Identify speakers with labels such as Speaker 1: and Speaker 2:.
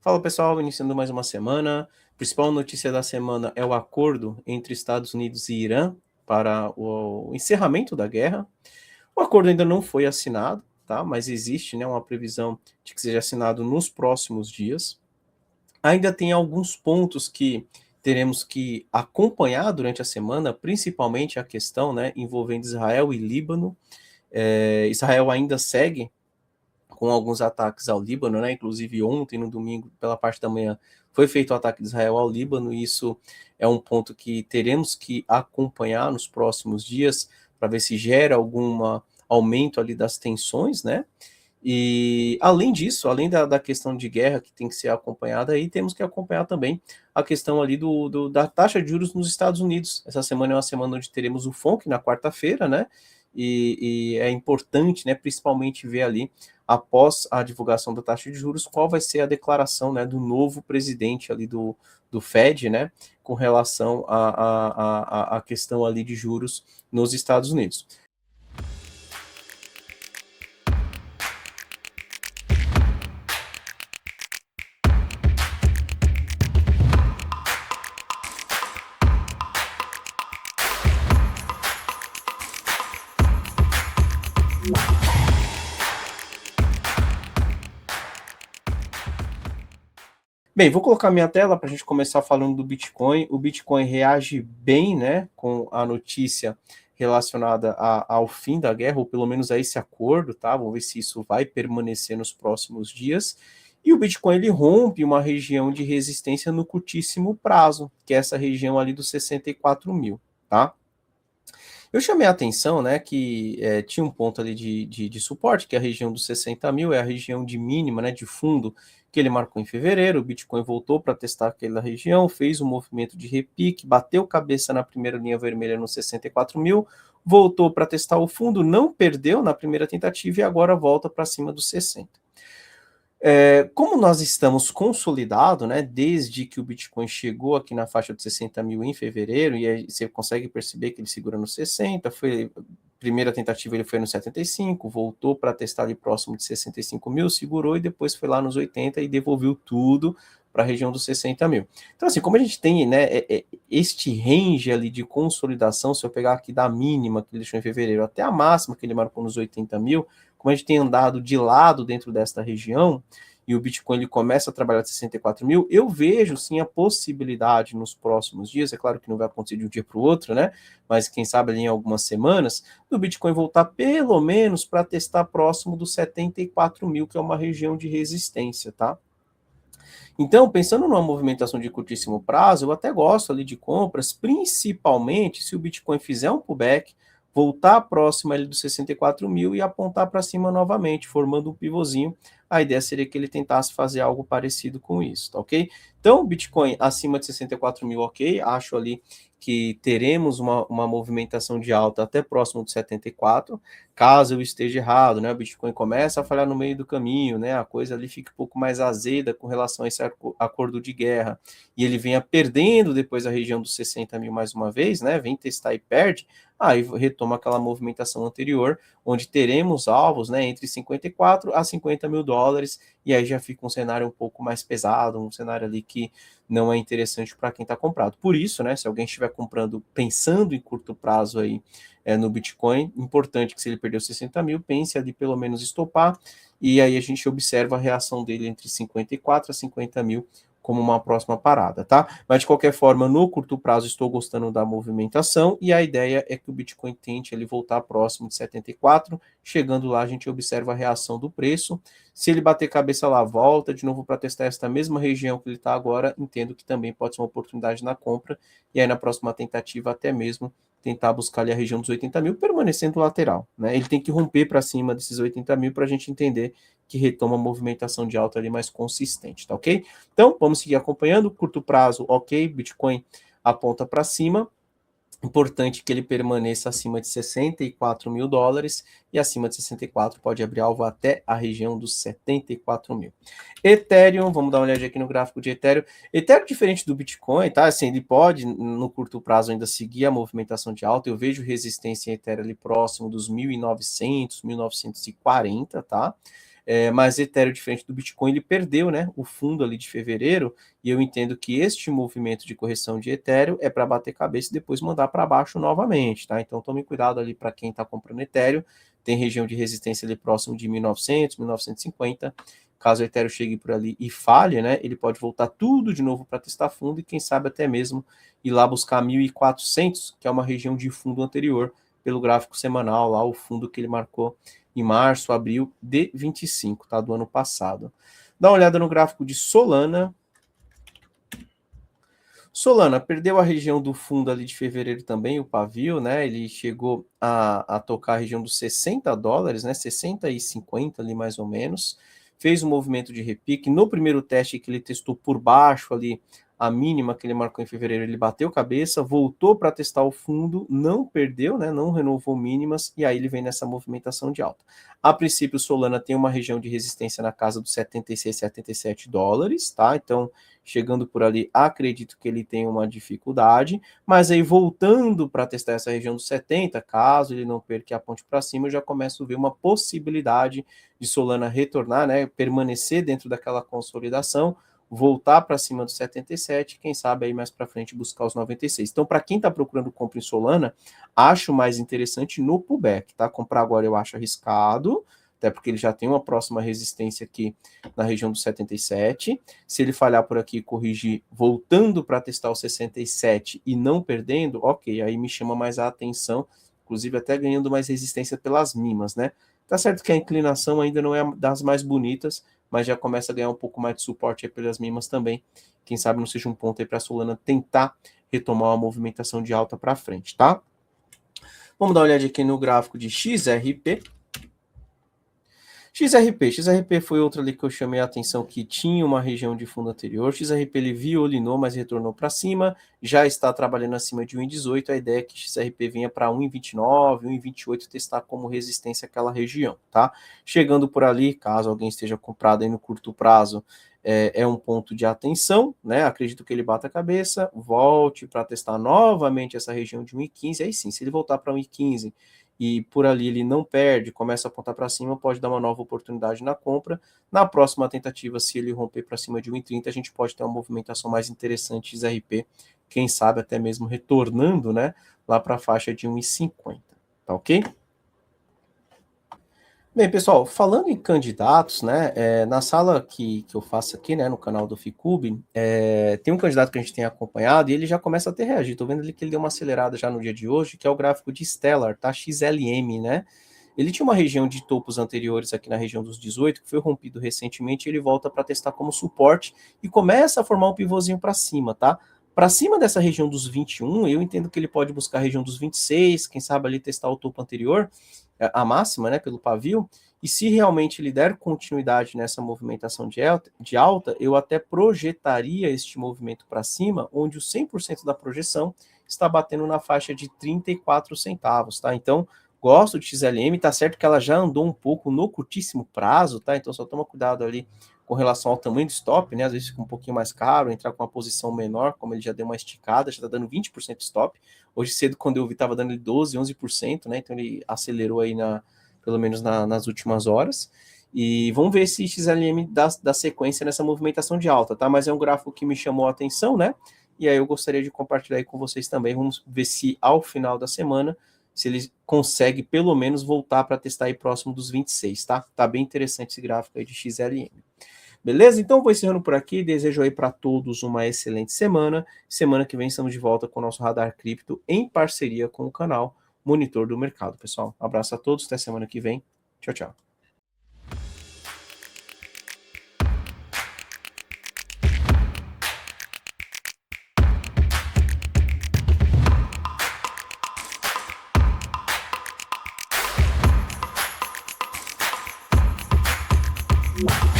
Speaker 1: Fala pessoal, iniciando mais uma semana. A principal notícia da semana é o acordo entre Estados Unidos e Irã para o encerramento da guerra. O acordo ainda não foi assinado, tá? Mas existe, né, uma previsão de que seja assinado nos próximos dias. Ainda tem alguns pontos que teremos que acompanhar durante a semana, principalmente a questão, né, envolvendo Israel e Líbano. Israel ainda segue com alguns ataques ao Líbano, né? Inclusive ontem, no domingo, pela parte da manhã, foi feito o ataque de Israel ao Líbano, e isso é um ponto que teremos que acompanhar nos próximos dias para ver se gera algum aumento ali das tensões, né? E além disso, além da questão de guerra que tem que ser acompanhada, aí temos que acompanhar também a questão ali da taxa de juros nos Estados Unidos. Essa semana é uma semana onde teremos o FONC na quarta-feira, né? E é importante, né, principalmente ver ali, após a divulgação da taxa de juros, qual vai ser a declaração, né, do novo presidente ali do Fed, né, com relação à questão ali de juros nos Estados Unidos. Bem, vou colocar minha tela para a gente começar falando do Bitcoin. O Bitcoin reage bem, né, com a notícia relacionada ao fim da guerra, ou pelo menos a esse acordo, tá? Vamos ver se isso vai permanecer nos próximos dias. E o Bitcoin, ele rompe uma região de resistência no curtíssimo prazo, que é essa região ali dos 64 mil, tá? Eu chamei a atenção, né, que tinha um ponto ali de suporte, que é a região dos 60 mil, é a região de mínima, né, de fundo, que ele marcou em fevereiro. O Bitcoin voltou para testar aquela região, fez um movimento de repique, bateu cabeça na primeira linha vermelha nos 64 mil, voltou para testar o fundo, não perdeu na primeira tentativa e agora volta para cima dos 60. Como nós estamos consolidados, né, desde que o Bitcoin chegou aqui na faixa de 60 mil em fevereiro, e aí você consegue perceber que ele segura no 60, primeira tentativa ele foi no 75, voltou para testar ali próximo de 65 mil, segurou e depois foi lá nos 80 e devolveu tudo para a região dos 60 mil. Então, assim, como a gente tem, né, este range ali de consolidação, se eu pegar aqui da mínima que ele deixou em fevereiro até a máxima que ele marcou nos 80 mil, como a gente tem andado de lado dentro desta região, e o Bitcoin ele começa a trabalhar de 64 mil, eu vejo sim a possibilidade nos próximos dias, é claro que não vai acontecer de um dia para o outro, né? Mas quem sabe ali em algumas semanas, do Bitcoin voltar pelo menos para testar próximo dos 74 mil, que é uma região de resistência, tá? Então, pensando numa movimentação de curtíssimo prazo, eu até gosto ali de compras, principalmente se o Bitcoin fizer um pullback, voltar próximo ali dos 64 mil e apontar para cima novamente, formando um pivôzinho. A ideia seria que ele tentasse fazer algo parecido com isso, tá ok? Então, Bitcoin acima de 64 mil, ok, acho ali que teremos uma movimentação de alta até próximo de 74, caso eu esteja errado, né, o Bitcoin começa a falhar no meio do caminho, né, a coisa ali fica um pouco mais azeda com relação a esse acordo de guerra, e ele venha perdendo depois a região dos 60 mil mais uma vez, né, vem testar e perde, aí retoma aquela movimentação anterior, onde teremos alvos, né, entre 54 a 50 mil dólares, e aí já fica um cenário um pouco mais pesado, um cenário ali que não é interessante para quem está comprado. Por isso, né, se alguém estiver comprando pensando em curto prazo aí no Bitcoin, importante que se ele perdeu 60 mil, pense ali pelo menos estopar, e aí a gente observa a reação dele entre 54 a 50 mil como uma próxima parada, tá? Mas de qualquer forma, no curto prazo estou gostando da movimentação e a ideia é que o Bitcoin tente ele voltar próximo de 74, chegando lá a gente observa a reação do preço, se ele bater cabeça lá, volta de novo para testar esta mesma região que ele está agora, entendo que também pode ser uma oportunidade na compra, e aí na próxima tentativa até mesmo tentar buscar ali a região dos 80 mil, permanecendo lateral, né? Ele tem que romper para cima desses 80 mil para a gente entender que retoma a movimentação de alta ali mais consistente, tá ok? Então, vamos seguir acompanhando, curto prazo, ok, Bitcoin aponta para cima, importante que ele permaneça acima de 64 mil dólares e acima de 64 pode abrir alvo até a região dos 74 mil. Ethereum, vamos dar uma olhada aqui no gráfico de Ethereum. Ethereum, diferente do Bitcoin, tá? Assim, ele pode, no curto prazo, ainda seguir a movimentação de alta. Eu vejo resistência em Ethereum ali próximo dos 1.900, 1.940, tá? mas Ethereum, diferente do Bitcoin, ele perdeu, né, o fundo ali de fevereiro, e eu entendo que este movimento de correção de Ethereum é para bater cabeça e depois mandar para baixo novamente, tá? Então tome cuidado ali para quem está comprando Ethereum, tem região de resistência ali próximo de 1900, 1950, caso o Ethereum chegue por ali e falhe, né, ele pode voltar tudo de novo para testar fundo e quem sabe até mesmo ir lá buscar 1400, que é uma região de fundo anterior, pelo gráfico semanal, lá o fundo que ele marcou em março, abril de 25, tá? Do ano passado. Dá uma olhada no gráfico de Solana. Solana perdeu a região do fundo ali de fevereiro também, o pavio, né? Ele chegou a tocar a região dos $60, né? 60 e 50 ali mais ou menos. Fez um movimento de repique. No primeiro teste que ele testou por baixo ali, a mínima que ele marcou em fevereiro, ele bateu cabeça, voltou para testar o fundo, não perdeu, né? Não renovou mínimas, e aí ele vem nessa movimentação de alta. A princípio, Solana tem uma região de resistência na casa dos 76, 77 dólares, tá? Então, chegando por ali, acredito que ele tem uma dificuldade, mas aí voltando para testar essa região dos 70, caso ele não perca a ponte para cima, eu já começo a ver uma possibilidade de Solana retornar, né? Permanecer dentro daquela consolidação, voltar para cima dos 77, quem sabe aí mais para frente buscar os 96. Então, para quem está procurando compra em Solana, acho mais interessante no pullback, tá? Comprar agora eu acho arriscado, até porque ele já tem uma próxima resistência aqui na região dos 77. Se ele falhar por aqui e corrigir, voltando para testar o 67 e não perdendo, ok, aí me chama mais a atenção, inclusive até ganhando mais resistência pelas mimas, né? Tá certo que a inclinação ainda não é das mais bonitas, mas já começa a ganhar um pouco mais de suporte aí pelas mimas também. Quem sabe não seja um ponto aí para a Solana tentar retomar uma movimentação de alta para frente, tá? Vamos dar uma olhada aqui no gráfico de XRP. XRP foi outra ali que eu chamei a atenção que tinha uma região de fundo anterior. XRP ele violinou, mas retornou para cima, já está trabalhando acima de 1,18. A ideia é que XRP venha para 1,29, 1,28 testar como resistência aquela região, tá? Chegando por ali, caso alguém esteja comprado aí no curto prazo, é um ponto de atenção, né? Acredito que ele bata a cabeça, volte para testar novamente essa região de 1,15. Aí sim, se ele voltar para 1,15 e por ali ele não perde, começa a apontar para cima, pode dar uma nova oportunidade na compra. Na próxima tentativa, se ele romper para cima de 1,30, a gente pode ter uma movimentação mais interessante de XRP, quem sabe até mesmo retornando, né, lá para a faixa de 1,50, tá ok? Bem, pessoal, falando em candidatos, né, na sala que eu faço aqui, né, no canal do Ficube, tem um candidato que a gente tem acompanhado e ele já começa a ter reagir. Estou vendo ali que ele deu uma acelerada já no dia de hoje, que é o gráfico de Stellar, tá? XLM, né? Ele tinha uma região de topos anteriores aqui na região dos 18, que foi rompido recentemente, ele volta para testar como suporte e começa a formar um pivôzinho para cima, tá? Para cima dessa região dos 21, eu entendo que ele pode buscar a região dos 26, quem sabe ali testar o topo anterior, a máxima, né, pelo pavio, e se realmente ele der continuidade nessa movimentação de alta, eu até projetaria este movimento para cima, onde o 100% da projeção está batendo na faixa de 34 centavos, tá? Então, gosto de XLM, tá certo que ela já andou um pouco no curtíssimo prazo, tá? Então, só toma cuidado ali com relação ao tamanho do stop, né? Às vezes fica um pouquinho mais caro, entrar com uma posição menor, como ele já deu uma esticada, já tá dando 20% stop. Hoje cedo, quando eu vi, estava dando 12, 11%, né? Então ele acelerou aí, pelo menos nas últimas horas. E vamos ver se XLM dá sequência nessa movimentação de alta, tá? Mas é um gráfico que me chamou a atenção, né? E aí eu gostaria de compartilhar aí com vocês também. Vamos ver se ao final da semana, se ele consegue pelo menos voltar para testar aí próximo dos 26, tá? Tá bem interessante esse gráfico aí de XLM. Beleza? Então, vou encerrando por aqui. Desejo aí para todos uma excelente semana. Semana que vem estamos de volta com o nosso Radar Cripto em parceria com o canal Monitor do Mercado, pessoal. Um abraço a todos. Até semana que vem. Tchau, tchau. Wow.